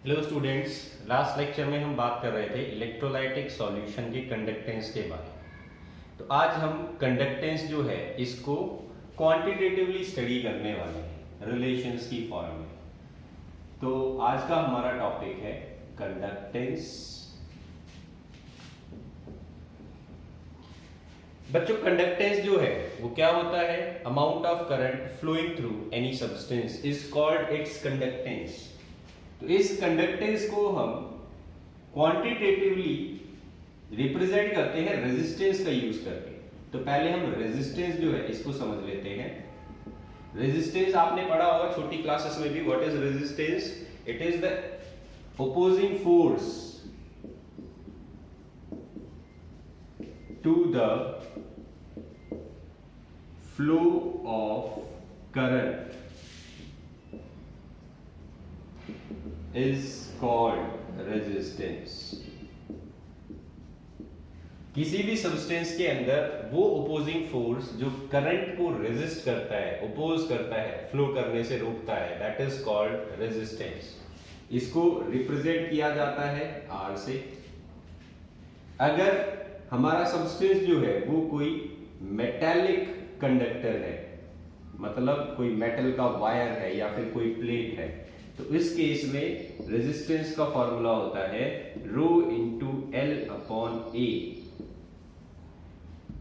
Hello students, last lecture में हम बात कर रहे थे इलेक्ट्रोलाइटिक सॉल्यूशन के कंडक्टेंस के बारे में। तो आज हम कंडक्टेंस जो है इसको क्वांटिटेटिवली स्टडी करने वाले हैं रिलेशंस की फॉर्म में। तो आज का हमारा टॉपिक है कंडक्टेंस। बच्चों, कंडक्टेंस जो है वो क्या होता है? Amount of current flowing through any substance is called its conductance. तो इस कंडक्टेंस को हम क्वांटिटेटिवली रिप्रेजेंट करते हैं रेजिस्टेंस का यूज करके। तो पहले हम रेजिस्टेंस जो है इसको समझ लेते हैं। रेजिस्टेंस आपने पढ़ा होगा छोटी क्लासेस में भी। What is resistance? It is the opposing force to the flow of current is called resistance। किसी भी सब्सटेंस के अंदर वो ओपोजिंग फोर्स जो करंट को रेजिस्ट करता है, ओपोज करता है, फ्लो करने से रोकता है, दैट इज कॉल्ड रेजिस्टेंस। इसको रिप्रेजेंट किया जाता है R से। अगर हमारा सब्सटेंस जो है वो कोई मेटालिक कंडक्टर है, मतलब कोई मेटल का वायर है या फिर कोई प्लेट है, तो इस केस में रेजिस्टेंस का फॉर्मूला होता है रो इंटू एल अपॉन ए।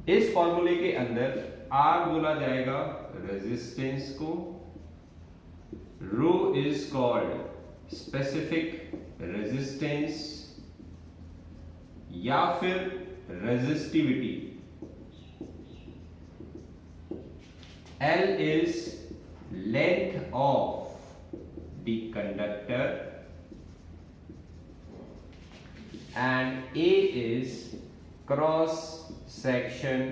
इस फॉर्मूले के अंदर R बोला जाएगा रेजिस्टेंस को, रो इज कॉल्ड स्पेसिफिक रेजिस्टेंस या फिर resistivity, L is length of the conductor and A is cross section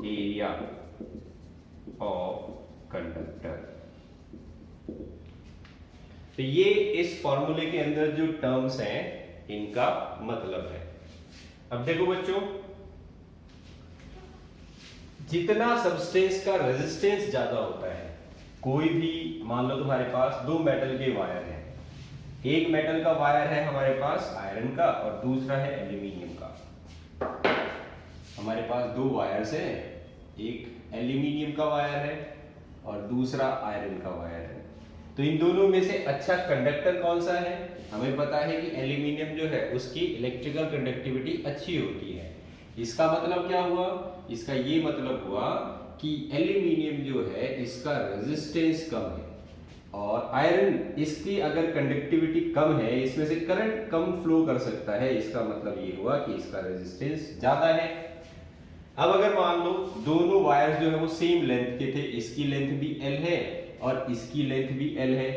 area of conductor। तो ये इस फॉर्मूले के अंदर जो टर्म्स हैं इनका मतलब है। अब देखो बच्चों, जितना सब्सटेंस का रेजिस्टेंस ज्यादा होता है, कोई भी मान लो तुम्हारे पास दो मेटल के वायर हैं। एक मेटल का वायर है हमारे पास आयरन का और दूसरा है एल्यूमिनियम का। हमारे पास दो वायर्स हैं, एक एल्यूमिनियम का वायर है और दूसरा आयरन का वायर है। तो इन दोनों में से अच्छा कंडक्टर कौन सा है? हमें पता है कि एल्यूमिनियम जो है उसकी इलेक्ट्रिकल कंडक्टिविटी अच्छी होती है। इसका मतलब क्या हुआ? इसका ये मतलब हुआ कि एल्यूमिनियम जो है इसका रेजिस्टेंस कम है और आयरन इसकी अगर कंडक्टिविटी कम है, इसमें से करंट कम फ्लो कर सकता है। इसका मतलब ये हुआ कि इसका रेजिस्टेंस ज्यादा है। अब अगर मान लो दोनों वायर्स जो है वो सेम लेंथ के थे, इसकी लेंथ भी L है और इसकी लेंथ भी L है,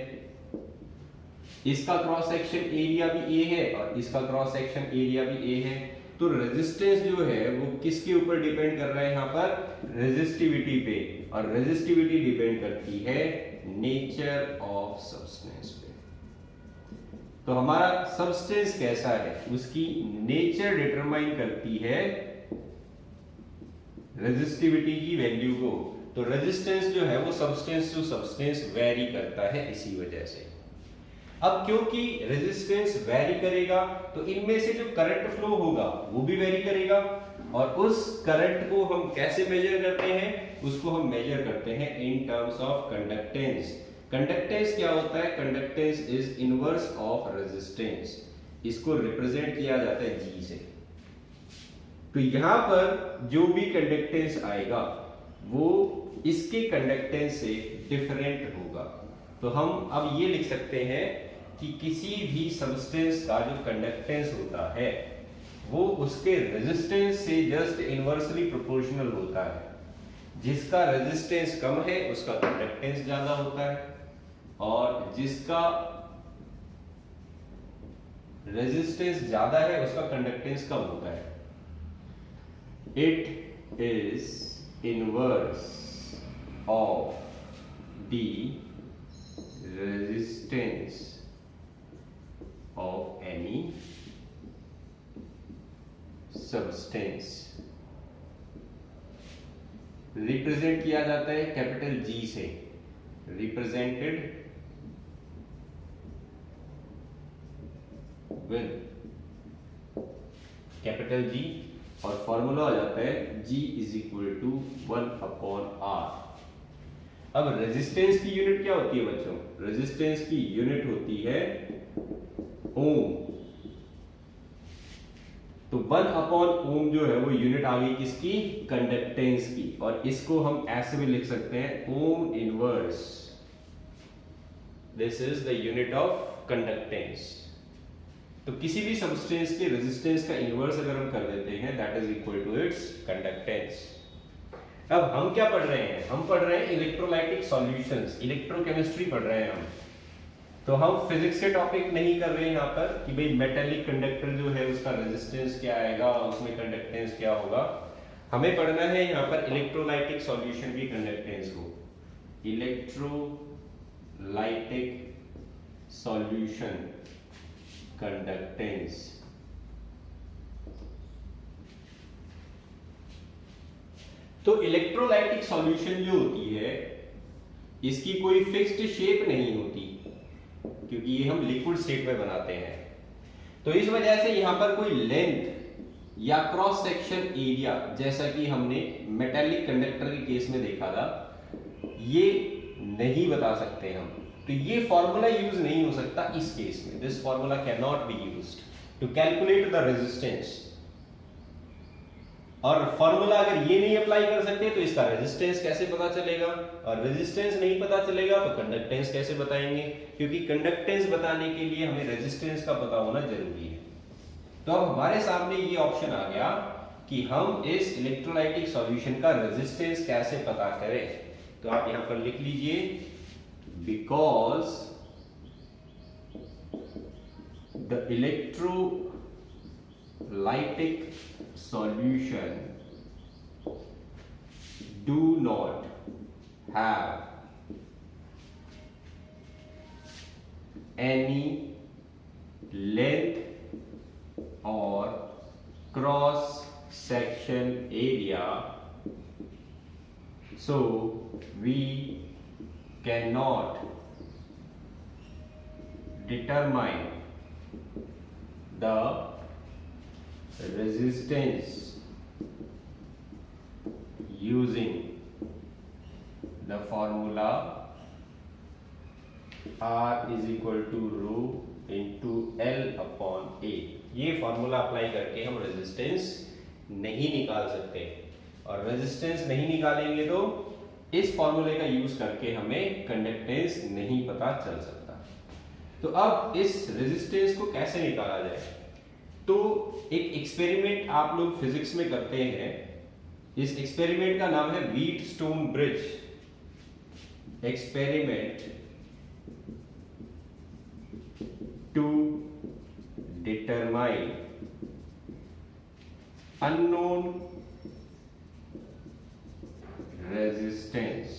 इसका क्रॉस सेक्शन एरिया भी A है और इसका क्रॉस सेक्शन एरिया भी A है, तो रेजिस्टेंस जो है वो किसके ऊपर डिपेंड कर रहा है? यहाँ पर रेजिस्टिविटी पे। और रेजिस्टिविटी डिपेंड करती है नेचर ऑफ सब्सटेंस पे। तो हमारा सब्सटेंस कैसा है उसकी नेचर डिटरमाइन करती है रेजिस्टिविटी की वैल्यू को। तो रेजिस्टेंस जो है वो सब्सटेंस टू सब्सटेंस वेरी करता है इसी वजह से। अब क्योंकि रेजिस्टेंस वेरी करेगा तो इनमें से जो करंट फ्लो होगा वो भी वेरी करेगा, और उस करंट को हम कैसे मेजर करते हैं? उसको हम मेजर करते हैं in terms of conductance. Conductance क्या होता है? Conductance is inverse of resistance. इसको रिप्रेजेंट किया जाता है G से। तो यहां पर जो भी कंडक्टेंस आएगा वो इसके कंडक्टेंस से डिफरेंट होगा। तो हम अब ये लिख सकते हैं कि किसी भी सब्सटेंस का जो कंडक्टेंस होता है वो उसके रेजिस्टेंस से जस्ट इनवर्सली प्रोपोर्शनल होता है। जिसका रेजिस्टेंस कम है उसका कंडक्टेंस ज्यादा होता है और जिसका रेजिस्टेंस ज्यादा है उसका कंडक्टेंस कम होता है। It is inverse of the resistance of any substance। Represent किया जाता है कैपिटल G से, रिप्रेजेंटेड विद कैपिटल जी, और फॉर्मूला हो जाता है G is equal to 1/R। अब रेजिस्टेंस की यूनिट क्या होती है बच्चों? रेजिस्टेंस की यूनिट होती है ओम। तो 1/ओम जो है वो यूनिट आ गई किसकी? कंडक्टेंस की। और इसको हम ऐसे भी लिख सकते हैं ohm inverse, this is the unit of conductance. तो किसी भी सब्सटेंस के रेजिस्टेंस का इनवर्स अगर हम कर देते हैं that is equal to its conductance. अब हम क्या पढ़ रहे हैं? हम पढ़ रहे हैं इलेक्ट्रोलाइटिक सॉल्यूशंस, इलेक्ट्रोकेमिस्ट्री पढ़ रहे हैं हम। तो हम फिजिक्स के टॉपिक नहीं कर रहे हैं यहाँ पर कि भाई मेटेलिक कंडक्टर जो है उसका रेजिस्टेंस क्या आएगा, उसमें कंडक्टेंस क्या होगा। हमें पढ़ना है यहाँ पर इलेक्ट्रोलाइटिक सॉल्यूशन की कंडक्टेंस को, इलेक्ट्रोलाइटिक सॉल्यूशन कंडक्टेंस। तो इलेक्ट्रोलाइटिक सॉल्यूशन जो होती है इसकी कोई फिक्स्ड शेप नहीं होती, क्योंकि ये हम लिक्विड स्टेट में बनाते हैं। तो इस वजह से यहां पर कोई लेंथ या क्रॉस सेक्शन एरिया, जैसा कि हमने मेटेलिक कंडक्टर के केस में देखा था, ये नहीं बता सकते हम। तो ये फॉर्मूला यूज नहीं हो सकता इस केस में। This formula cannot be used to calculate the resistance. और फॉर्मूला अगर ये नहीं अप्लाई कर सकते तो इसका रेजिस्टेंस कैसे पता चलेगा? और रेजिस्टेंस नहीं पता चलेगा तो कंडक्टेंस कैसे बताएंगे? क्योंकि कंडक्टेंस बताने के लिए हमें रेजिस्टेंस का पता होना जरूरी है। तो अब हमारे सामने ये ऑप्शन आ गया कि हम इस इलेक्ट्रोलाइटिक सॉल्यूशन का रेजिस्टेंस कैसे पता करें। तो आप यहां पर लिख लीजिए, because the electrolytic solution do not have any length or cross section area, so we cannot determine the resistance using the formula R is equal to rho into L upon A। ये formula apply करके हम resistance नहीं निकाल सकते, और resistance नहीं निकालेंगे तो इस फॉर्मूले का यूज करके हमें कंडक्टेंस नहीं पता चल सकता। तो अब इस रेजिस्टेंस को कैसे निकाला जाए? तो एक एक्सपेरिमेंट आप लोग फिजिक्स में करते हैं। इस एक्सपेरिमेंट का नाम है Wheatstone bridge experiment to determine unknown resistance.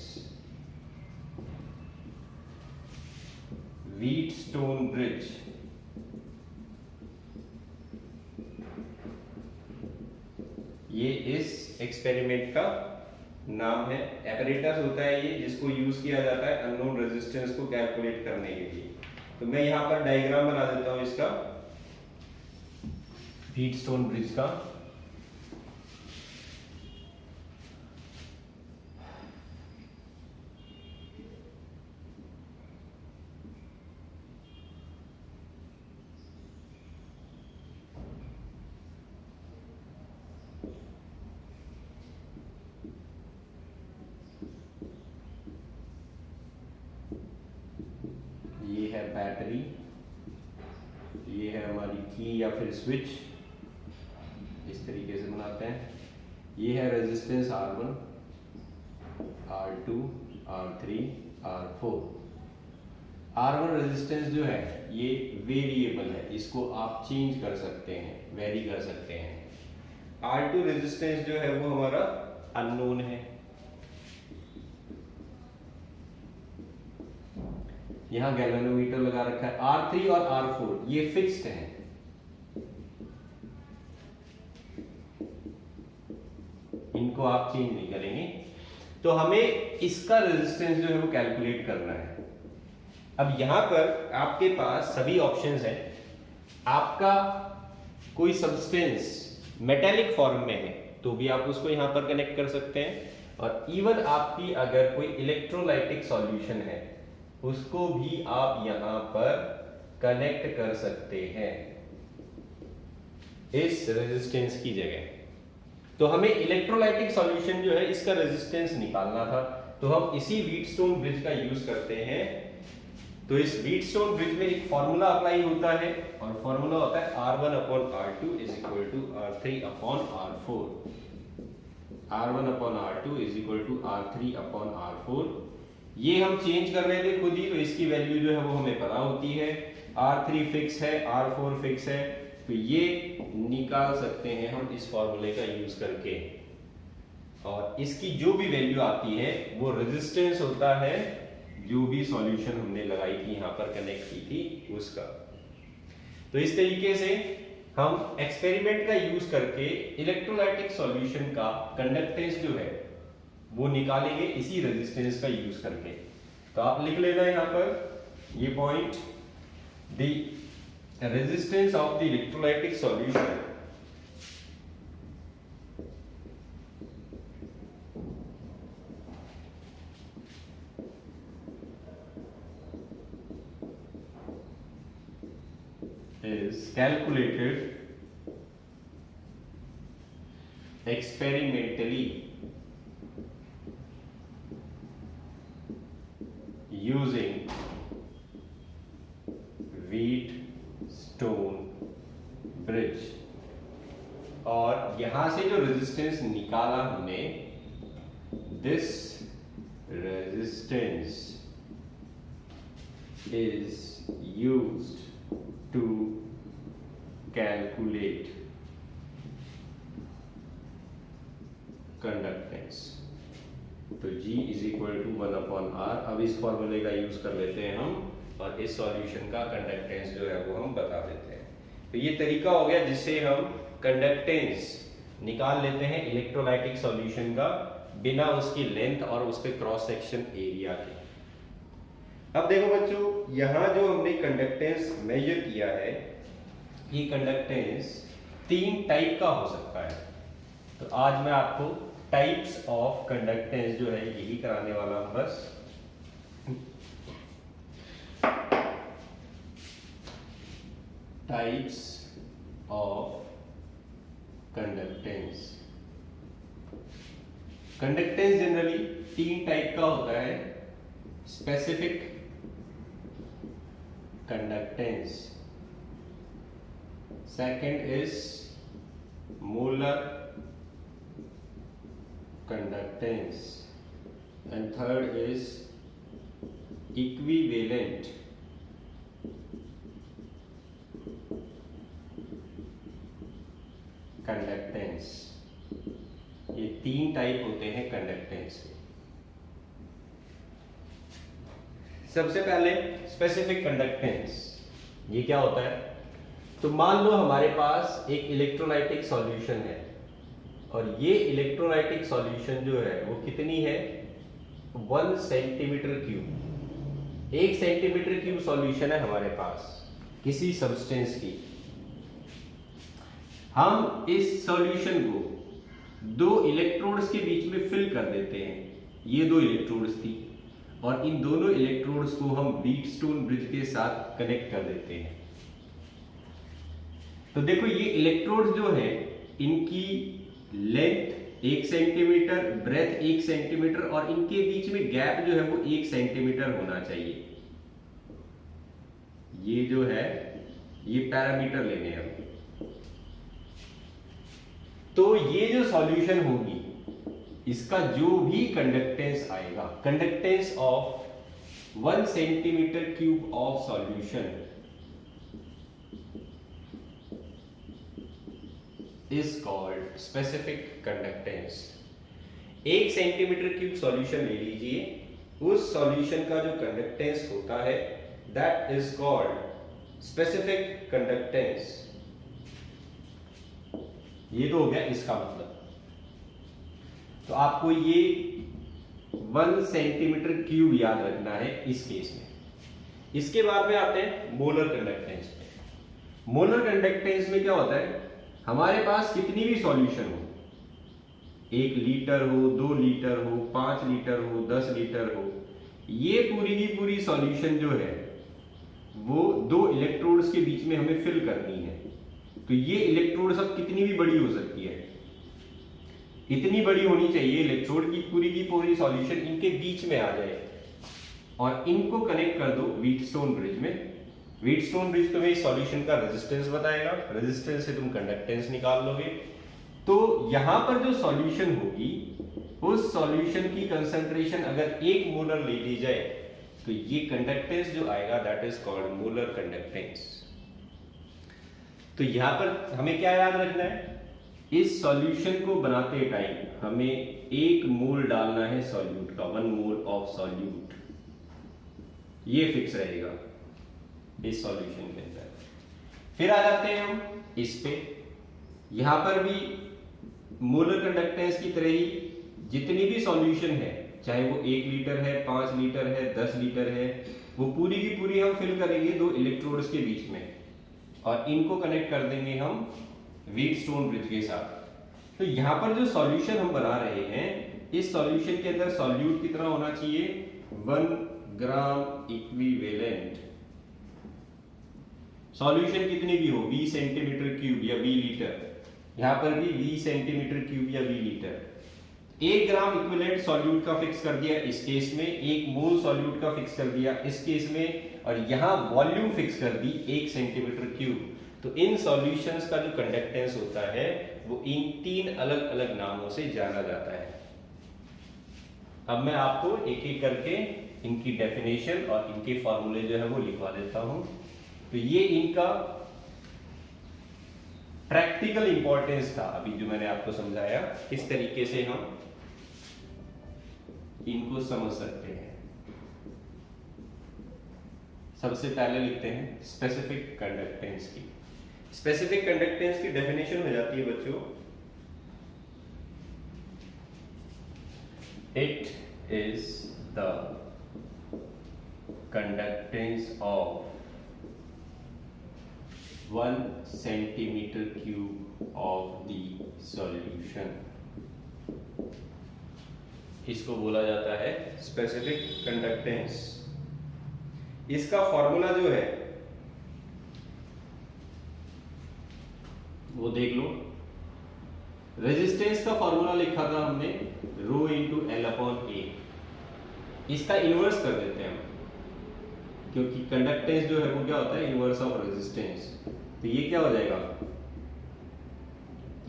Wheatstone bridge ये इस एक्सपेरिमेंट का नाम है। एपरेटस होता है ये जिसको यूज किया जाता है अननोन रेजिस्टेंस को कैलकुलेट करने के लिए। तो मैं यहां पर डायग्राम बना देता हूं इसका, व्हीटस्टोन ब्रिज का। ये है बैटरी, ये है हमारी की या फिर स्विच, इस तरीके से बनाते हैं। ये है resistance R1, R2, R3, R4। R1 resistance जो है ये वेरिएबल है, इसको आप चेंज कर सकते हैं, वेरी कर सकते हैं। R2 रेजिस्टेंस जो है वो हमारा अननोन है। यहां गैल्वेनोमीटर लगा रखा है। R3 और R4 ये फिक्स्ड हैं। इनको आप चेंज नहीं करेंगे। तो हमें इसका रेजिस्टेंस जो है वो कैलकुलेट करना है। अब यहां पर आपके पास सभी ऑप्शंस हैं। आपका कोई सब्सटेंस मेटेलिक फॉर्म में है तो भी आप उसको यहां पर कनेक्ट कर सकते हैं, और इवन आपकी अगर कोई इलेक्ट्रोलाइटिक सॉल्यूशन है उसको भी आप यहां पर कनेक्ट कर सकते हैं इस रेजिस्टेंस की जगह। तो हमें इलेक्ट्रोलाइटिक सॉल्यूशन जो है इसका रेजिस्टेंस निकालना था, तो हम इसी व्हीटस्टोन ब्रिज का यूज करते हैं। तो इस व्हीटस्टोन ब्रिज में एक फॉर्मूला अप्लाई होता है, और फॉर्मूला होता है R1/R2 is equal to R3/R4। R1/R2 is equal to R3/R4। ये हम चेंज कर रहे थे खुद ही, तो इसकी वैल्यू जो है वो हमें पता होती है। R3 फिक्स है, R4 फिक्स है, तो ये निकाल सकते हैं हम इस फॉर्मूले का यूज करके, और इसकी जो भी वैल्यू आती है वो रेजिस्टेंस होता है जो भी सॉल्यूशन हमने लगाई थी यहां पर कनेक्ट की थी उसका। तो इस तरीके से हम एक्सपेरिमेंट का यूज करके इलेक्ट्रोलाइटिक सॉल्यूशन का कंडक्टेंस जो है वो निकालेंगे इसी रेजिस्टेंस का यूज करके। तो आप लिख लेना यहां पर ये point, the resistance of the electrolytic solution is calculated experimentally using Wheatstone bridge। और यहां से जो रेजिस्टेंस निकाला हमने, this resistance is used to calculate conductance। तो G is equal to 1/R। अब इस फॉर्मूले का यूज कर लेते हैं हम, और इस सॉल्यूशन का कंडक्टेंस जो है वो हम बता देते हैं। तो ये तरीका हो गया जिससे हम कंडक्टेंस निकाल लेते हैं इलेक्ट्रोलाइटिक सॉल्यूशन का, बिना उसकी लेंथ और उसके क्रॉस सेक्शन एरिया के। अब देखो बच्चों, यहां जो हमने कंडक्टेंस मेजर किया है, ये कंडक्टेंस 3 टाइप का हो सकता है। तो आज मैं आपको टाइप्स ऑफ कंडक्टेंस जो है यही कराने वाला हूं बस। Types of conductance. Conductance generally 3 type का होता है। Specific conductance, second is molar conductance, and third is equivalent conductance। ये 3 टाइप होते हैं कंडक्टेंस के। सबसे पहले स्पेसिफिक कंडक्टेंस, ये क्या होता है? तो मान लो हमारे पास एक इलेक्ट्रोलाइटिक सॉल्यूशन है, और ये इलेक्ट्रोलाइटिक सॉल्यूशन जो है वो कितनी है? 1 centimetre cube. 1 centimetre cube solution है हमारे पास किसी सब्सटेंस की। हम इस सॉल्यूशन को 2 इलेक्ट्रोड्स के बीच में फिल कर देते हैं। ये 2 इलेक्ट्रोड्स थी, और इन दोनों इलेक्ट्रोड्स को हम व्हीटस्टोन ब्रिज के साथ कनेक्ट कर देते हैं। तो देखो, ये इलेक्ट्रोड्स जो है इनकी लेंथ 1 सेंटीमीटर, ब्रेथ 1 सेंटीमीटर, और इनके बीच में गैप जो है वो 1 सेंटीमीटर होना चाहिए। ये जो है ये पैरामीटर लेने हैं हम। तो ये जो सॉल्यूशन होगी इसका जो भी कंडक्टेंस आएगा, conductance of 1 centimetre cube of solution is called specific conductance. 1 centimetre cube solution ले लीजिए, उस सॉल्यूशन का जो कंडक्टेंस होता है that is called specific conductance. ये तो हो गया इसका मतलब। तो आपको ये 1 सेंटीमीटर क्यूब याद रखना है इस केस में। इसके बाद में आते हैं मोलर कंडक्टेंस पे। मोलर कंडक्टेंस में क्या होता है, हमारे पास कितनी भी सॉल्यूशन हो, 1 लीटर हो, 2 लीटर हो, 5 लीटर हो, 10 लीटर हो, ये पूरी की पूरी सॉल्यूशन जो है वो 2 इलेक्ट्रोड्स के बीच में हमें फिल करनी है। तो ये इलेक्ट्रोड्स अब कितनी भी बड़ी हो सकती है, इतनी बड़ी होनी चाहिए इलेक्ट्रोड की पूरी सॉल्यूशन इनके बीच में आ जाए और इनको कनेक्ट कर दो व्हीटस्टोन ब्रिज में। व्हीटस्टोन ब्रिज तुम्हें इस सॉल्यूशन का रेजिस्टेंस बताएगा, रेजिस्टेंस से तुम कंडक्टेंस निकाल लोगे। तो यहां पर जो सॉल्यूशन होगी उस सॉल्यूशन की कंसंट्रेशन अगर 1 मोलर ले ली जाए तो ये कंडक्टेंस जो आएगा that is called molar conductance. तो यहां पर हमें क्या याद रखना है, इस सॉल्यूशन को बनाते टाइम हमें 1 मोल डालना है सॉल्यूट का, 1 मोल ऑफ सॉल्यूट, ये फिक्स रहेगा इस सॉल्यूशन के अंदर। फिर आ जाते हैं हम इस पे, यहां पर भी मोलर कंडक्टेंस की तरह ही जितनी भी सॉल्यूशन है, चाहे वो 1 लीटर है, 5 लीटर है, 10 लीटर है, वो पूरी की पूरी हम फिल करेंगे 2 इलेक्ट्रोड्स के बीच में और इनको कनेक्ट कर देंगे हम व्हीटस्टोन ब्रिज के साथ। तो यहां पर जो सॉल्यूशन हम बना रहे हैं, इस सॉल्यूशन के अंदर सॉल्यूट कितना होना चाहिए, 1 ग्राम इक्विवेलेंट। सॉल्यूशन कितनी भी हो, 20 सेंटीमीटर क्यूब या 20 लीटर, यहां पर भी 20 सेंटीमीटर क्यूब या 20 लीटर। 1 ग्राम इक्विवेलेंट सॉल्यूट का फिक्स कर दिया इस केस में, 1 मोल सॉल्यूट का फिक्स कर दिया इस केस में, और यहां वॉल्यूम फिक्स कर दी 1 सेंटीमीटर क्यूब। तो इन सॉल्यूशंस का जो कंडक्टेंस होता है वो इन 3 अलग अलग नामों से जाना जाता है। अब मैं आपको एक एक करके इनकी डेफिनेशन और इनके फॉर्मूले जो है वो लिखवा देता हूं। तो ये इनका प्रैक्टिकल इंपॉर्टेंस था अभी जो मैंने आपको समझाया, इस तरीके से हम इनको समझ सकते हैं। सबसे पहले लिखते हैं स्पेसिफिक कंडक्टेंस की। स्पेसिफिक कंडक्टेंस की डेफिनेशन हो जाती है बच्चों, it is the conductance of 1 centimetre cube of the solution, इसको बोला जाता है स्पेसिफिक कंडक्टेंस। इसका फॉर्मूला जो है वो देख लो, रेजिस्टेंस का फॉर्मूला लिखा था हमने रो इंटू एल अपॉन ए, इसका इनवर्स कर देते हैं हम, क्योंकि कंडक्टेंस जो है वो क्या होता है, इनवर्स ऑफ रेजिस्टेंस। तो ये क्या हो जाएगा,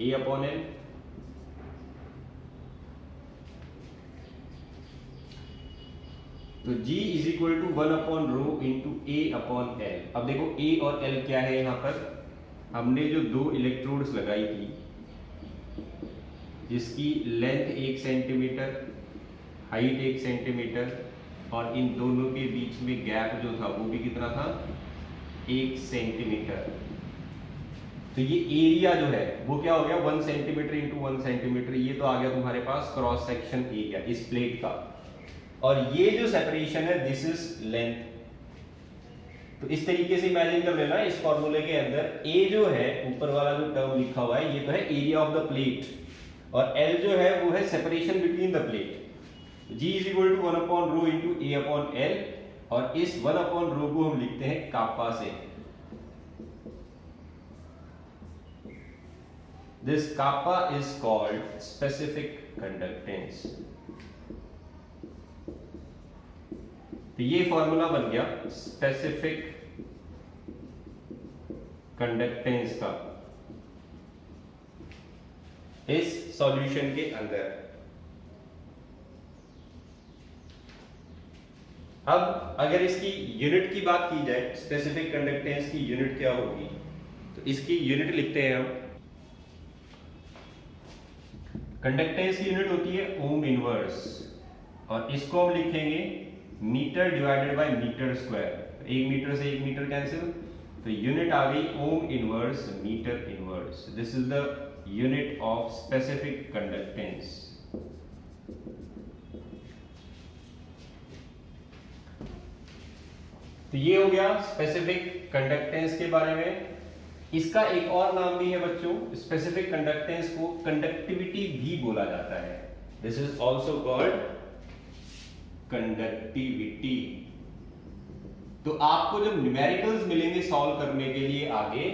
ए अपॉन एल, तो G is equal to 1 upon rho into A upon L. अब देखो ए और एल क्या है, यहां पर हमने जो 2 इलेक्ट्रोड्स लगाई थी जिसकी लेंथ 1 सेंटीमीटर, हाइट 1 सेंटीमीटर, और इन दोनों के बीच में गैप जो था वो भी कितना था, 1 सेंटीमीटर। तो ये एरिया जो है वो क्या हो गया, 1 सेंटीमीटर इंटू 1 सेंटीमीटर, ये तो आ गया तुम्हारे पास क्रॉस सेक्शन एरिया इस प्लेट का, और ये जो सेपरेशन है दिस इज लेंथ। तो इस तरीके से इमेजिन कर लेना, इस फॉर्मूले के अंदर ए जो है ऊपर वाला जो टर्म लिखा हुआ है ये तो है एरिया ऑफ द प्लेट, और एल जो है वो है separation between the plate. G is equal to 1 upon rho into A upon L, और इस 1 अपॉन रो को हम लिखते हैं कापा से। This kappa is called specific conductance. तो ये फॉर्मूला बन गया स्पेसिफिक कंडक्टेंस का इस सॉल्यूशन के अंदर। अब अगर इसकी यूनिट की बात की जाए, स्पेसिफिक कंडक्टेंस की यूनिट क्या होगी, तो इसकी यूनिट लिखते हैं हम। कंडक्टेंस की यूनिट होती है ओम इनवर्स, और इसको हम लिखेंगे metre divided by metre square. 1 metre से 1 मीटर कैंसिल, तो यूनिट आ गई ohm inverse metre inverse. This is the unit of specific conductance. तो ये हो गया स्पेसिफिक कंडक्टेंस के बारे में। इसका एक और नाम भी है बच्चों, स्पेसिफिक कंडक्टेंस को कंडक्टिविटी भी बोला जाता है। This is also called conductivity. तो आपको जब न्यूमेरिकल्स मिलेंगे सॉल्व करने के लिए आगे,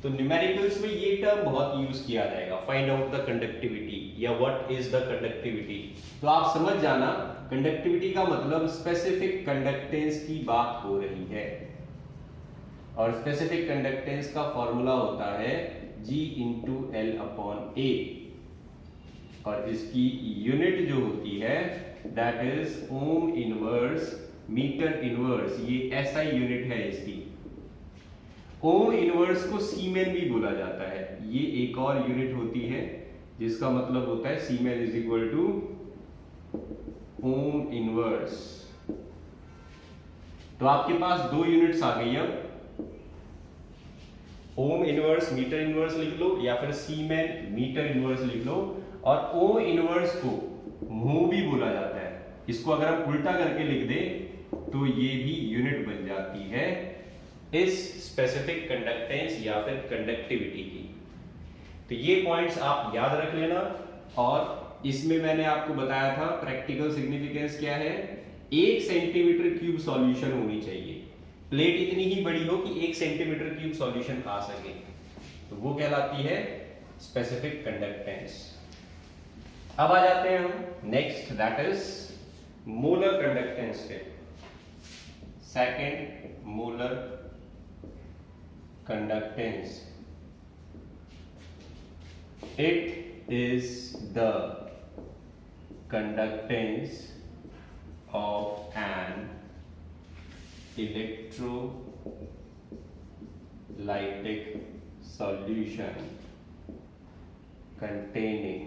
तो न्यूमेरिकल्स में ये टर्म बहुत यूज किया जाएगा, फाइंड आउट द कंडक्टिविटी या व्हाट इज द कंडक्टिविटी। तो आप समझ जाना कंडक्टिविटी का मतलब स्पेसिफिक कंडक्टेंस की बात हो रही है, और स्पेसिफिक कंडक्टेंस का फॉर्मूला होता है G into L upon A, और इसकी यूनिट जो होती है that is ohm inverse metre inverse. ये SI यूनिट है इसकी। ओम इनवर्स को सीमेन भी बोला जाता है। ये एक और यूनिट होती है जिसका मतलब होता है siemens is equal to ohm inverse. तो आपके पास दो यूनिट्स आ गई। अब ओम इनवर्स मीटर इनवर्स लिख लो, या फिर सीमेन मीटर इनवर्स लिख लो। और ओम इनवर्स को म्यू भी बोला जाता है। इसको अगर हम उल्टा करके लिख दें तो ये भी यूनिट बन जाती है इस स्पेसिफिक कंडक्टेंस या फिर कंडक्टिविटी की। तो ये पॉइंट्स आप याद रख लेना। और इसमें मैंने आपको बताया था प्रैक्टिकल सिग्निफिकेंस क्या है, 1 सेंटीमीटर क्यूब सॉल्यूशन होनी चाहिए। प्लेट इतनी ही बड़ी हो कि 1 सेंटीमीटर क्यूब सॉल्यूशन आ सके, तो वो कहलाती है स्पेसिफिक कंडक्टेंस। अब आ जाते हैं हम next, that is molar conductance पे। Second, molar conductance. It is the conductance of an electrolytic solution containing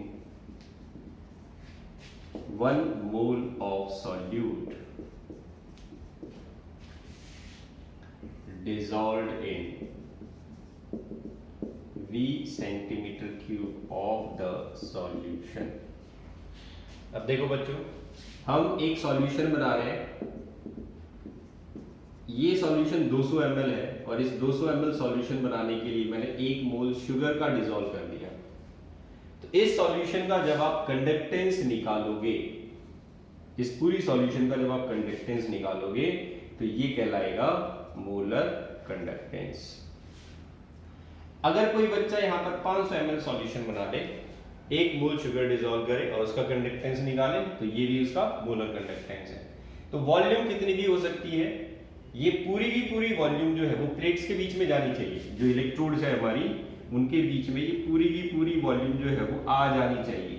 1 mole of solute dissolved in V centimetre cube of the solution. अब देखो बच्चों, हम एक सॉल्यूशन बना रहे हैं। ये सॉल्यूशन 200 ml है, और इस 200 ml सॉल्यूशन बनाने के लिए मैंने 1 मोल शुगर का डिसॉल्व कर दिया। तो इस सॉल्यूशन का जब आप कंडक्टेंस निकालोगे, इस पूरी सॉल्यूशन का जब आप कंडक्टेंस निकालोगे, तो ये कहलाएगा मोलर कंडक्टेंस। अगर कोई बच्चा यहां पर 500 ml सॉल्यूशन बना दे, 1 मोल शुगर डिसॉल्व करे और उसका कंडक्टेंस निकाले, तो ये भी उसका मोलर कंडक्टेंस है। तो वॉल्यूम कितनी भी हो सकती है, ये पूरी की पूरी वॉल्यूम जो है वो प्लेट्स के बीच में जानी चाहिए। जो इलेक्ट्रोड्स है हमारी, उनके बीच में ये पूरी की पूरी वॉल्यूम जो है वो आ जानी चाहिए।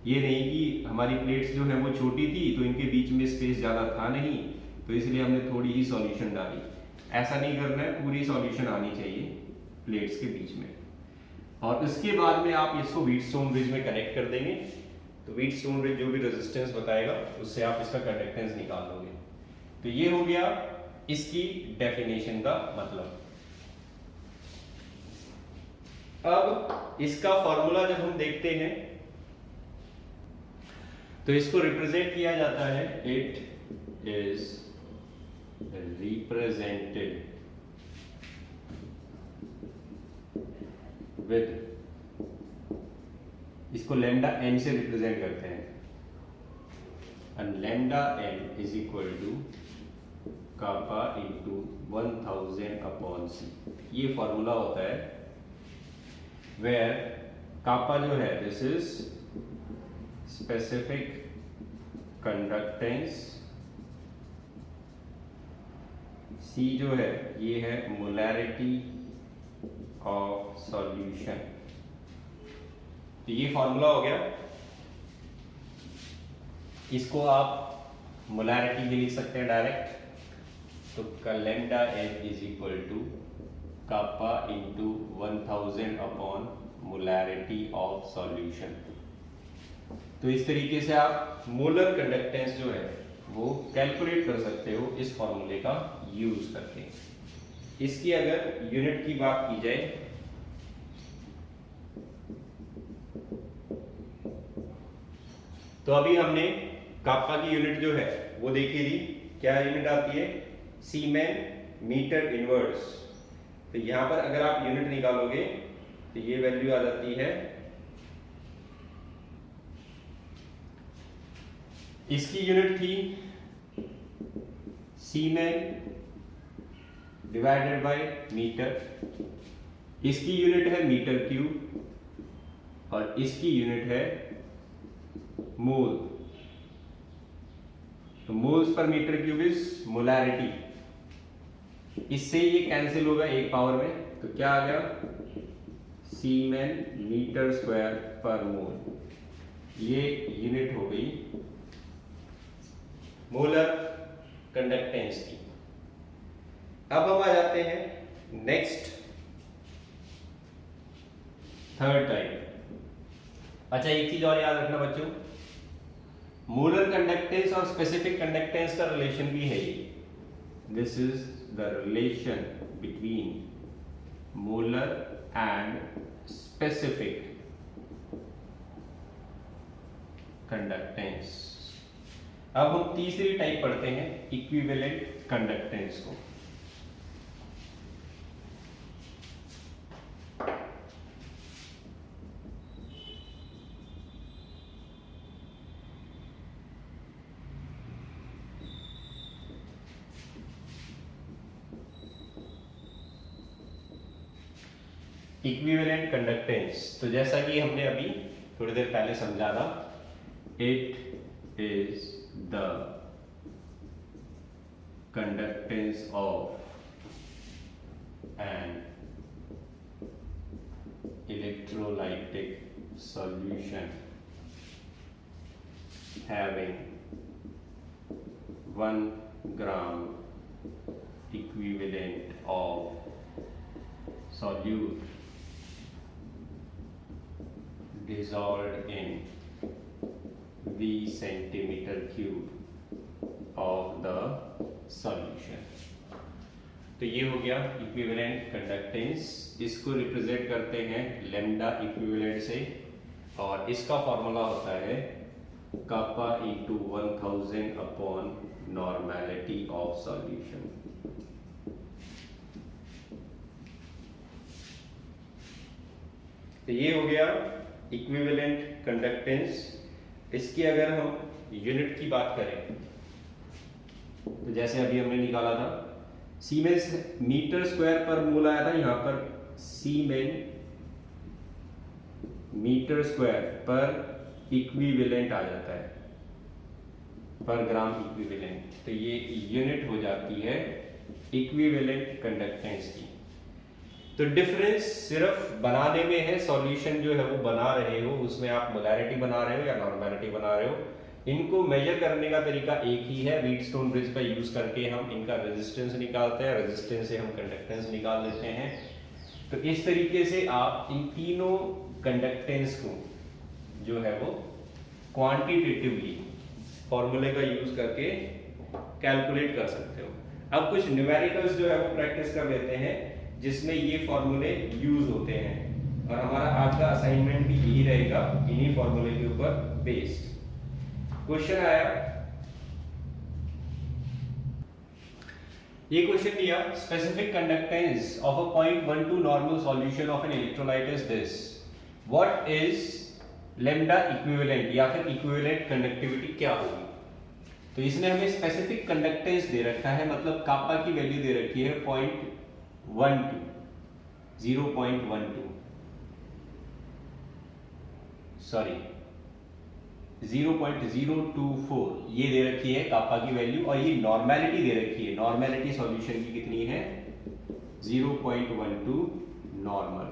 ये नहीं कि हमारी प्लेट्स जो है वो छोटी थी तो इनके बीच में स्पेस ज्यादा था नहीं, तो इसलिए हमने थोड़ी ही सॉल्यूशन डाली। ऐसा नहीं करना है, पूरी सॉल्यूशन आनी चाहिए प्लेट्स के बीच में। और उसके बाद में आप इसको व्हीटस्टोन ब्रिज में कनेक्ट कर देंगे, तो व्हीटस्टोन ब्रिज जो भी रेजिस्टेंस बताएगा उससे आप इसका कंडक्टेंस निकाल लोगे। तो ये हो गया इसकी डेफिनेशन का मतलब। अब इसका फॉर्मूला जब हम देखते हैं तो इसको रिप्रेजेंट किया जाता है, इट इज रिप्रेजेंटेड विद, इसको लैम्डा एन से रिप्रेजेंट करते हैं, and lambda N is equal to kappa into 1000 upon C. ये फॉर्मूला होता है वेयर कापा जो है this is specific conductance, C जो है ये है मोलैरिटी ऑफ सॉल्यूशन। तो ये फॉर्मूला हो गया। इसको आप मोलैरिटी भी लिख सकते हैं डायरेक्ट, तो lambda N is equal to kappa into 1000 upon molarity of solution. तो इस तरीके से आप मोलर कंडक्टेंस जो है वो कैलकुलेट कर सकते हो इस फॉर्मूले का यूज करके। इसकी अगर यूनिट की बात की जाए तो अभी हमने कापा की यूनिट जो है वो देखी थी। क्या यूनिट आती है, सीमेन मीटर इनवर्स। तो यहां पर अगर आप यूनिट निकालोगे तो ये वैल्यू आ जाती है, इसकी यूनिट थी सीमेन डिवाइडेड बाय मीटर, इसकी यूनिट है मीटर क्यूब और इसकी यूनिट है मोल। तो moles per metre cube is molarity. इससे ये कैंसिल होगा एक पावर में, तो क्या आ गया, सीमेन मीटर स्क्वायर पर मोल। ये यूनिट हो गई मोलर कंडक्टेंस की। अब हम आ जाते हैं नेक्स्ट थर्ड टाइप। अच्छा, एक चीज और याद रखना बच्चों, मोलर कंडक्टेंस और स्पेसिफिक कंडक्टेंस का रिलेशन भी है ये। This is the relation between molar and specific conductance. अब हम तीसरी टाइप पढ़ते हैं, इक्विवेलेंट कंडक्टेंस को। इक्विवेलेंट कंडक्टेंस, तो जैसा कि हमने अभी थोड़ी देर पहले समझा था, it is the conductance of an electrolytic solution having 1 gram equivalent of solute dissolved in V centimeter cube of the solution। तो ये हो गया इक्विवेलेंट कंडक्टेंस। इसको रिप्रेजेंट करते हैं लैम्डा इक्विवेलेंट से, और इसका फॉर्मूला होता है kappa into 1000 upon normality of solution. तो ये हो गया इक्विवेलेंट कंडक्टेंस। इसकी अगर हम यूनिट की बात करें तो जैसे अभी हमने निकाला था, सीमेंस मीटर स्क्वायर पर मोल आया था, यहां पर सीमेन मीटर स्क्वायर पर इक्विवेलेंट आ जाता है, पर ग्राम इक्विवेलेंट। तो ये यूनिट हो जाती है इक्विवेलेंट कंडक्टेंस की। तो डिफरेंस सिर्फ बनाने में है, सॉल्यूशन जो है वो बना रहे हो, उसमें आप मोलैरिटी बना रहे हो या नॉर्मेलिटी बना रहे हो। इनको मेजर करने का तरीका एक ही है, व्हीटस्टोन ब्रिज का यूज करके हम इनका रेजिस्टेंस निकालते हैं, रेजिस्टेंस से हम कंडक्टेंस निकाल लेते हैं। तो इस तरीके से आप इन तीनों कंडक्टेंस को जो है वो क्वांटिटेटिवली फॉर्मूले का यूज करके कैलकुलेट कर सकते हो। अब कुछ न्यूमेरिकल्स जो है वो प्रैक्टिस कर लेते हैं जिसमें ये फॉर्मूले यूज होते हैं, और हमारा आज का असाइनमेंट भी यही रहेगा, इन्हीं फॉर्मूले के ऊपर बेस्ड। क्वेश्चन आया, ये क्वेश्चन दिया, specific conductance of a 0.12 normal solution of an electrolyte is this, what is lambda equivalent, या फिर इक्विवेलेंट कंडक्टिविटी क्या होगी। तो इसने हमें स्पेसिफिक कंडक्टेंस दे रखा है, मतलब कापा की वैल्यू दे रखी है 0.24, ये दे रखी है कापा की वैल्यू, और ये नॉर्मेलिटी दे रखी है, नॉर्मेलिटी सॉल्यूशन की कितनी है 0.12 नॉर्मल,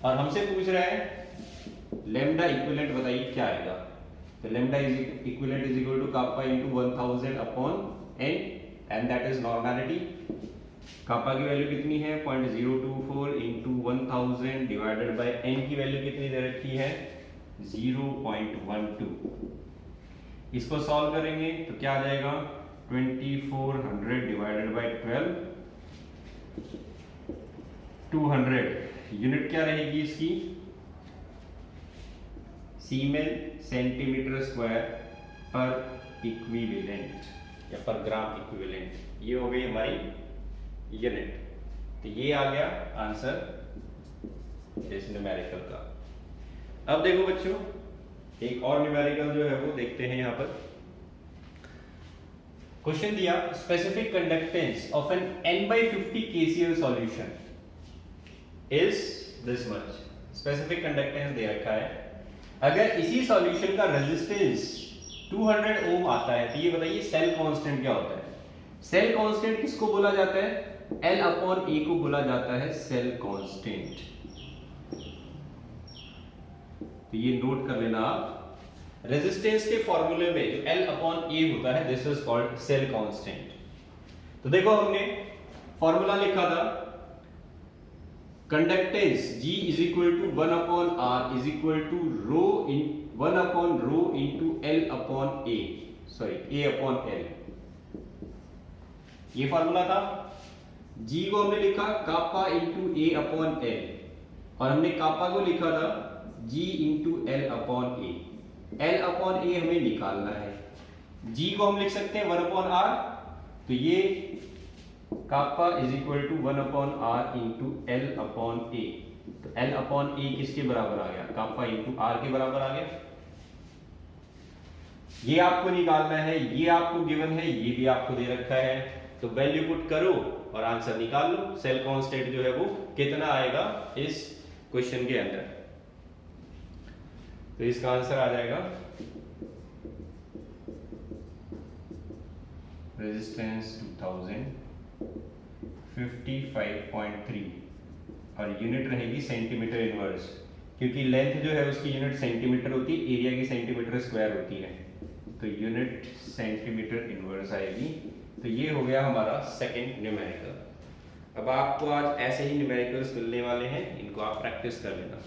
और हमसे पूछ रहा है लैम्डा इक्विवेलेंट बताइए क्या आएगा। तो lambda equivalent is equal to kappa into 1000 upon n, and that is normality. Kappa की वैल्यू कितनी है 0.024 इंटू 1000 डिवाइडेड बाय n की वैल्यू कितनी दे रखी है 0.12। इसको सॉल्व करेंगे तो क्या आ जाएगा 2400 डिवाइडेड बाय 12, 200। यूनिट क्या रहेगी इसकी, सीमेन सेंटीमीटर स्क्वायर पर इक्विवेलेंट या पर ग्राम इक्विवेलेंट। ये हो गई हमारी यूनिट। तो ये आ गया आंसर इस न्यूमेरिकल का। अब देखो बच्चों, एक और न्यूमेरिकल जो है वो देखते हैं। यहां पर क्वेश्चन दिया, specific conductance of N n/50 kCl solution is this much. Specific conductance दे रखा है, अगर इसी सॉल्यूशन का रेजिस्टेंस 200 ओम आता है तो ये बताइए सेल कांस्टेंट क्या होता है। सेल कांस्टेंट किसको बोला जाता है? L/A को बोला जाता है सेल कांस्टेंट। तो ये नोट कर लेना आप, रेजिस्टेंस के फॉर्मूले में जो L/A होता है this is called cell constant. तो देखो हमने फॉर्मूला लिखा था, conductance G is equal to 1/R is equal to rho इन 1/ρ इंटू L/A, सॉरी A/L। ये फॉर्मूला था। G को हमने लिखा कापा इंटू A/L और हमने कापा को लिखा था G इंटू L/A। L/A हमें निकालना है। G को हम लिख सकते हैं 1/R, तो ये kappa is equal to 1/R into L/A। तो L/A किसके बराबर आ गया? कापा इंटू R के बराबर आ गया। ये आपको निकालना है, ये आपको गिवन है, ये भी आपको दे रखा है। तो वैल्यू पुट करो और आंसर निकाल लो। सेल कांस्टेंट जो है वो कितना आएगा इस क्वेश्चन के अंदर। तो इसका आंसर आ जाएगा रेजिस्टेंस 2000 55.3 और यूनिट रहेगी सेंटीमीटर इनवर्स, क्योंकि लेंथ जो है उसकी यूनिट सेंटीमीटर होती है, एरिया की सेंटीमीटर स्क्वायर होती है, तो यूनिट सेंटीमीटर इनवर्स आएगी। तो ये हो गया हमारा सेकंड न्यूमेरिकल। अब आपको आज ऐसे ही न्यूमेरिकल्स मिलने वाले हैं, इनको आप प्रैक्टिस कर लेना।